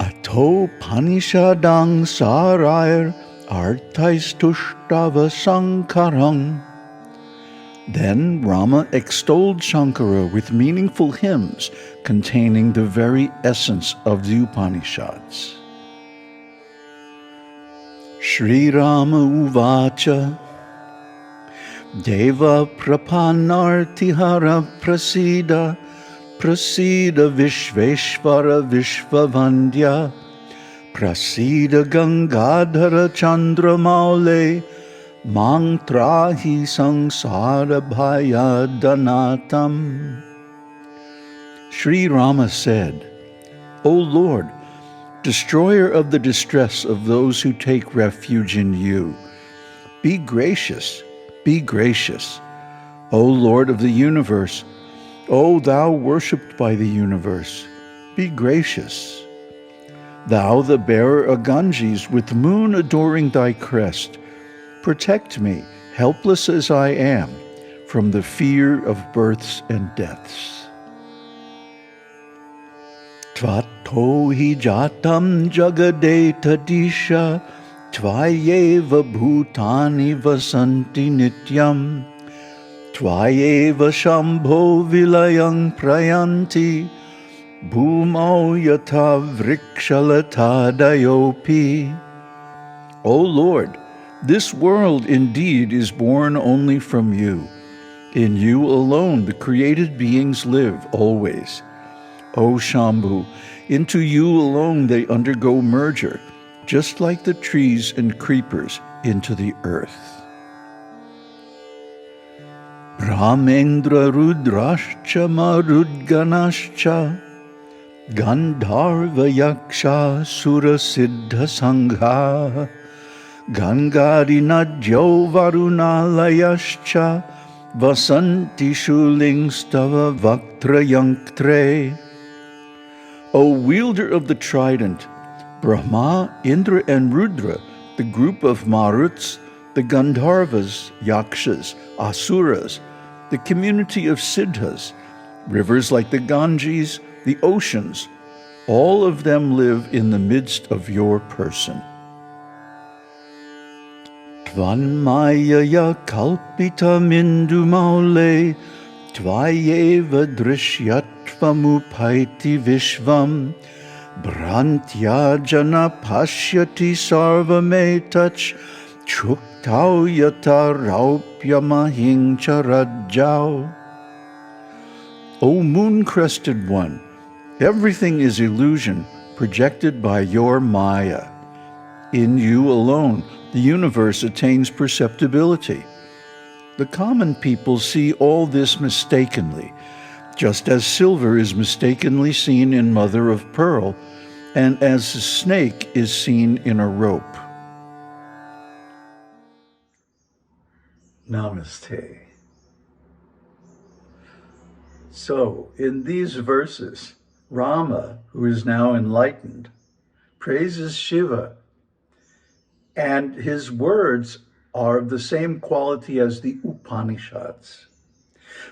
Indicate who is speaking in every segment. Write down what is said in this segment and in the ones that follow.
Speaker 1: Ato Panishadang Sarair Arthaistushtava Saṅkarang. Then Rama extolled Śaṅkara with meaningful hymns containing the very essence of the Upanishads. Śri Rāma uvacha Deva prapanartihara prasida prasida vishveshvara vishvavandya prasida gangadhara chandramaule mantrahi sangsara bhayadanatam. Śri Rāma said, O Lord, destroyer of the distress of those who take refuge in you, be gracious, be gracious. O Lord of the universe, O thou worshipped by the universe, be gracious. Thou, the bearer of Ganges, with moon adoring thy crest, protect me, helpless as I am, from the fear of births and deaths. Tvato hi jatam jagadeta disha tvayeva bhutani vasanti nityam tvayeva Shambho vilayang prayanti bhumau yatha vrikshalatadayopi. O Lord, this world indeed is born only from you. In you alone the created beings live always. O Shambhu, into you alone they undergo merger, just like the trees and creepers into the earth. Brahmā Indra Rudrascha Marudganascha Gandharva Yakṣas Sura Siddha Saṅgha Gangadi Nadyo Varunalayascha Vasanti Shulingstava Vaktrayanktre. O wielder of the trident, Brahmā, Indra and Rudra, the group of Maruts, the Gandharvas, Yakṣas, Asuras, the community of Siddhas, rivers like the Ganges, the oceans, all of them live in the midst of your person. Tvanmayaya kalpita mindu maule tvayeva drishyatvamupaiti vishvam brantya jana pashyati sarvametach chuktau yata raupya mahingcharajau. O moon-crested one, everything is illusion projected by your Maya. In you alone the universe attains perceptibility. The common people see all this mistakenly, just as silver is mistakenly seen in mother of pearl, and as a snake is seen in a rope. Namaste. So, in these verses, Rama, who is now enlightened, praises Shiva, and his words are of the same quality as the Upanishads.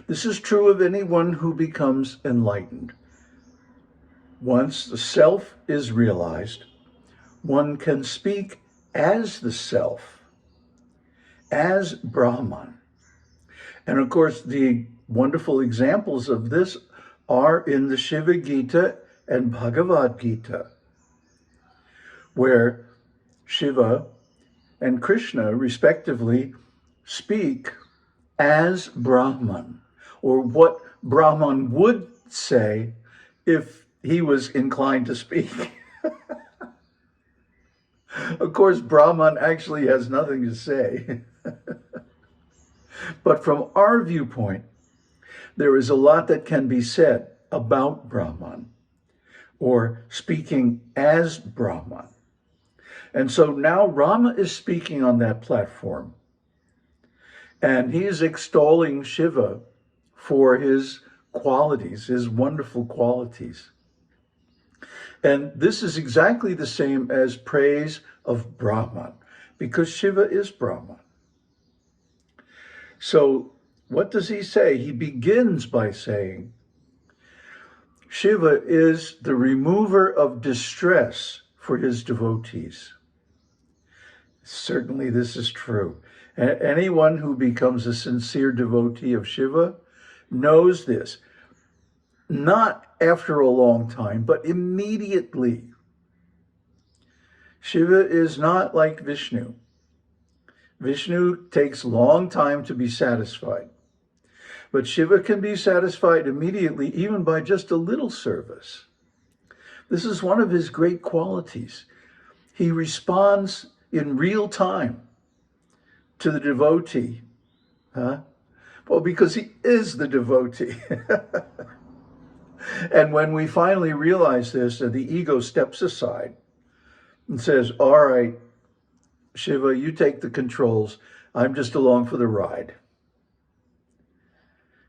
Speaker 1: This is true of anyone who becomes enlightened. Once the self is realized, one can speak as the self, as Brahman. And of course, the wonderful examples of this are in the Shiva Gita and Bhagavad Gita, where Shiva and Krishna, respectively, speak as Brahman, or what Brahman would say if he was inclined to speak. Of course, Brahman actually has nothing to say. But from our viewpoint, there is a lot that can be said about Brahman, or speaking as Brahman. And so now Rama is speaking on that platform, and he is extolling Shiva for his qualities, his wonderful qualities. And this is exactly the same as praise of Brahman, because Shiva is Brahman. So what does he say? He begins by saying, Shiva is the remover of distress for his devotees. Certainly this is true. Anyone who becomes a sincere devotee of Shiva knows this, not after a long time, but immediately. Shiva is not like Vishnu. Vishnu takes a long time to be satisfied, but Shiva can be satisfied immediately, even by just a little service. This is one of his great qualities. He responds in real time to the devotee. Well, because he is the devotee. And when we finally realize this, the ego steps aside and says, all right, Shiva, you take the controls. I'm just along for the ride.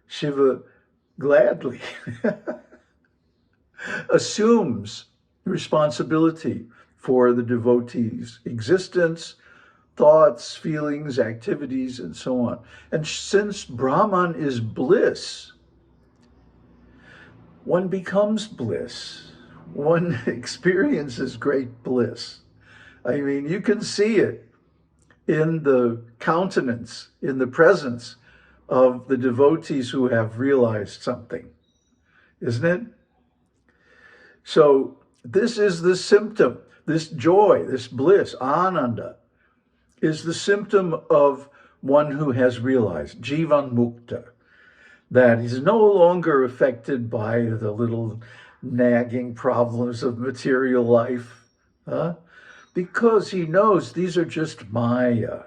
Speaker 1: Shiva gladly assumes responsibility for the devotee's existence, thoughts, feelings, activities, and so on. And since Brahman is bliss, one becomes bliss. One experiences great bliss. I mean, you can see it in the countenance, in the presence of the devotees who have realized something, isn't it? So this is the symptom. This joy, this bliss, ananda, is the symptom of one who has realized, jivan mukta, that he's no longer affected by the little nagging problems of material life, because he knows these are just maya.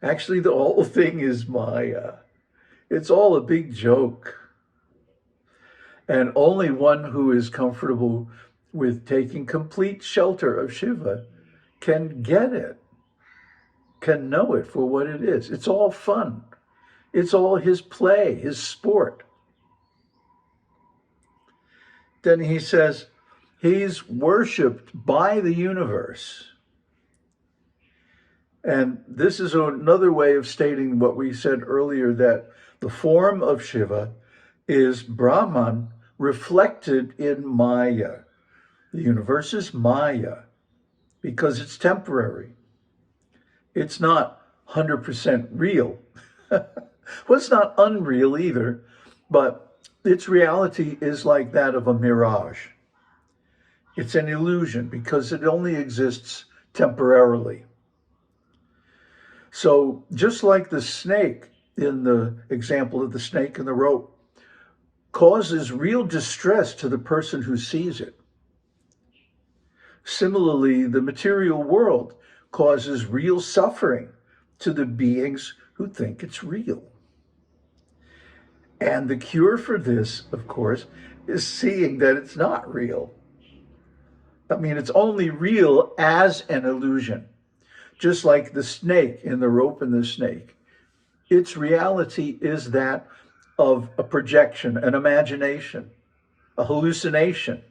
Speaker 1: Actually, the whole thing is maya. It's all a big joke. And only one who is comfortable with taking complete shelter of Shiva can get it, can know it for what it is. It's all fun. It's all his play, his sport. Then he says, he's worshipped by the universe. And this is another way of stating what we said earlier, that the form of Shiva is Brahman reflected in Maya. The universe is Maya because it's temporary. It's not 100% real. Well, it's not unreal either, but its reality is like that of a mirage. It's an illusion because it only exists temporarily. So just like the snake, in the example of the snake and the rope, causes real distress to the person who sees it. Similarly, the material world causes real suffering to the beings who think it's real. And the cure for this, of course, is seeing that it's not real. I mean, it's only real as an illusion. Just like the snake in the rope and the snake. Its reality is that of a projection, an imagination, a hallucination.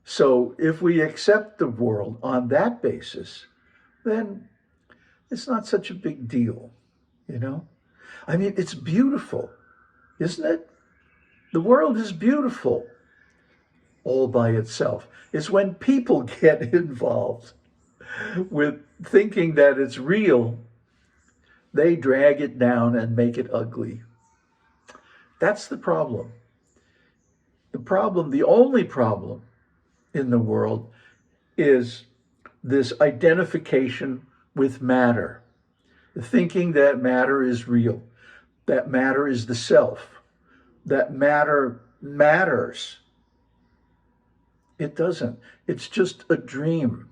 Speaker 1: So if we accept the world on that basis, then it's not such a big deal, you know? I mean, it's beautiful, isn't it? The world is beautiful all by itself. It's when people get involved with thinking that it's real, they drag it down and make it ugly. That's the problem. The only problem in the world is this identification with matter, thinking that matter is real, that matter is the self, that matter matters. It doesn't. It's just a dream.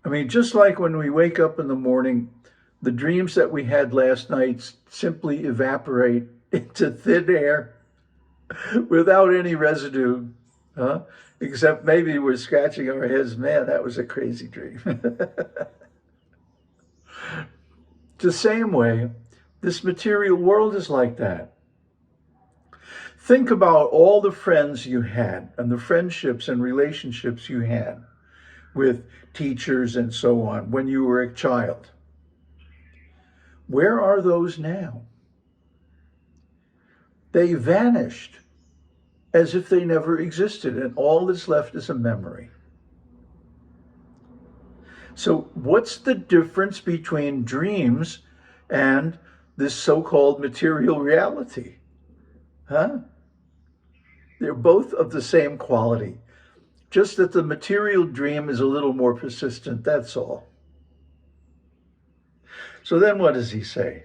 Speaker 1: I mean, just like when we wake up in the morning, the dreams that we had last night simply evaporate into thin air without any residue, except maybe we're scratching our heads, man, that was a crazy dream. The same way, this material world is like that. Think about all the friends you had and the friendships and relationships you had with teachers and so on when you were a child. Where are those now? they vanished as if they never existed, and all that's left is a memory. So what's the difference between dreams and this so-called material reality? Huh? They're both of the same quality, just that the material dream is a little more persistent, that's all. So then what does he say?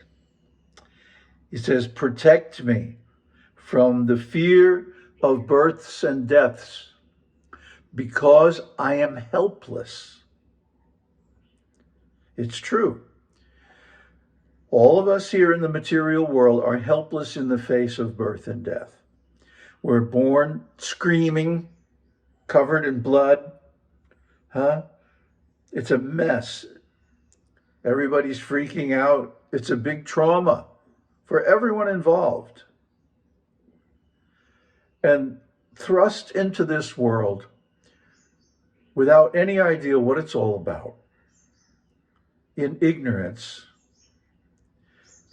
Speaker 1: He says, protect me from the fear of births and deaths, because I am helpless. It's true. All of us here in the material world are helpless in the face of birth and death. We're born screaming, covered in blood. It's a mess. Everybody's freaking out. It's a big trauma for everyone involved. And thrust into this world without any idea what it's all about, in ignorance.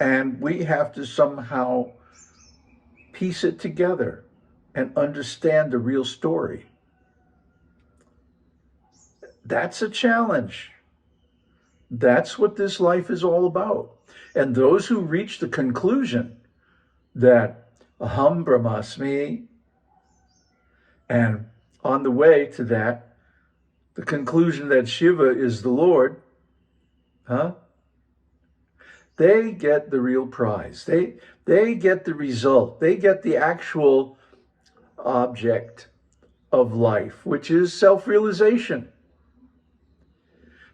Speaker 1: And we have to somehow piece it together and understand the real story. That's a challenge. That's what this life is all about. And those who reach the conclusion that aham brahmasmi, and on the way to that, the conclusion that Shiva is the Lord, they get the real prize. They get the result. They get the actual object of life, which is self-realization.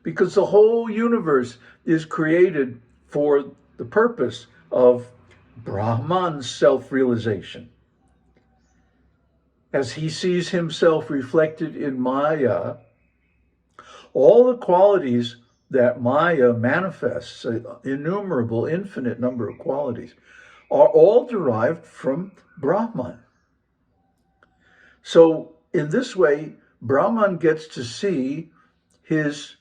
Speaker 1: Because the whole universe is created for the purpose of Brahman's self-realization. As he sees himself reflected in Maya, all the qualities that Maya manifests, an innumerable, infinite number of qualities, are all derived from Brahman. So in this way, Brahman gets to see his,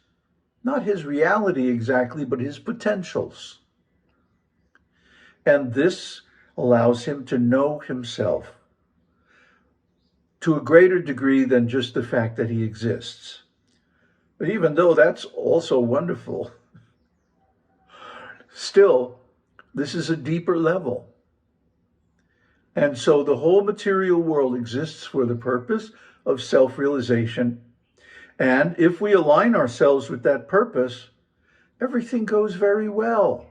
Speaker 1: not his reality exactly, but his potentials. And this allows him to know himself to a greater degree than just the fact that he exists. But even though that's also wonderful, still, this is a deeper level. And so the whole material world exists for the purpose of self-realization. And if we align ourselves with that purpose, everything goes very well.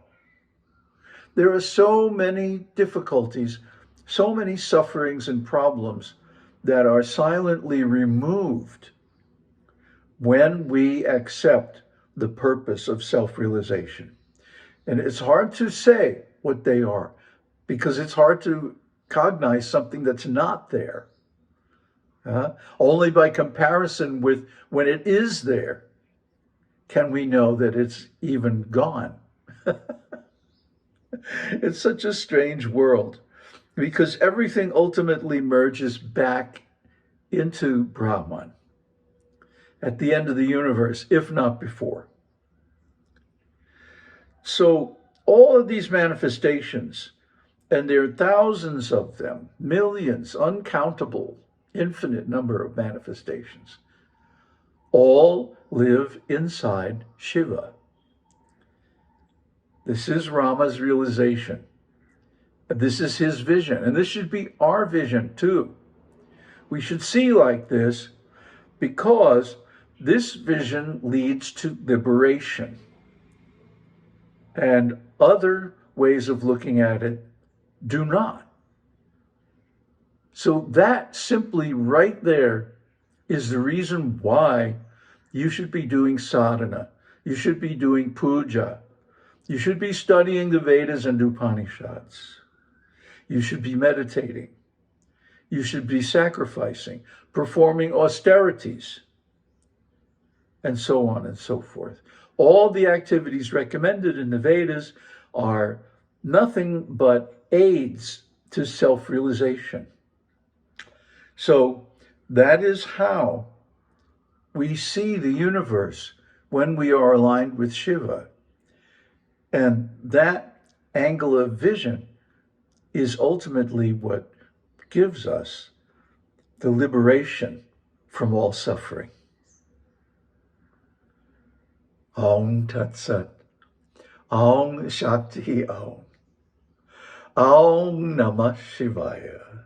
Speaker 1: There are so many difficulties, so many sufferings and problems that are silently removed when we accept the purpose of self-realization. And it's hard to say what they are, because it's hard to cognize something that's not there. Only by comparison with when it is there can we know that it's even gone. It's such a strange world, because everything ultimately merges back into Brahman at the end of the universe, if not before. So all of these manifestations, and there are thousands of them, millions, uncountable, infinite number of manifestations, all live inside Shiva. This is Rama's realization. This is his vision, and this should be our vision too. We should see like this because this vision leads to liberation. And other ways of looking at it do not. So that simply right there is the reason why you should be doing sadhana. You should be doing puja. You should be studying the Vedas and Upaniṣads. You should be meditating. You should be sacrificing, performing austerities, and so on and so forth. All the activities recommended in the Vedas are nothing but aids to self-realization. So that is how we see the universe when we are aligned with Shiva. And that angle of vision is ultimately what gives us the liberation from all suffering. Aum Tat Sat. Aum Shakti Aum. Aum Namah Shivaya.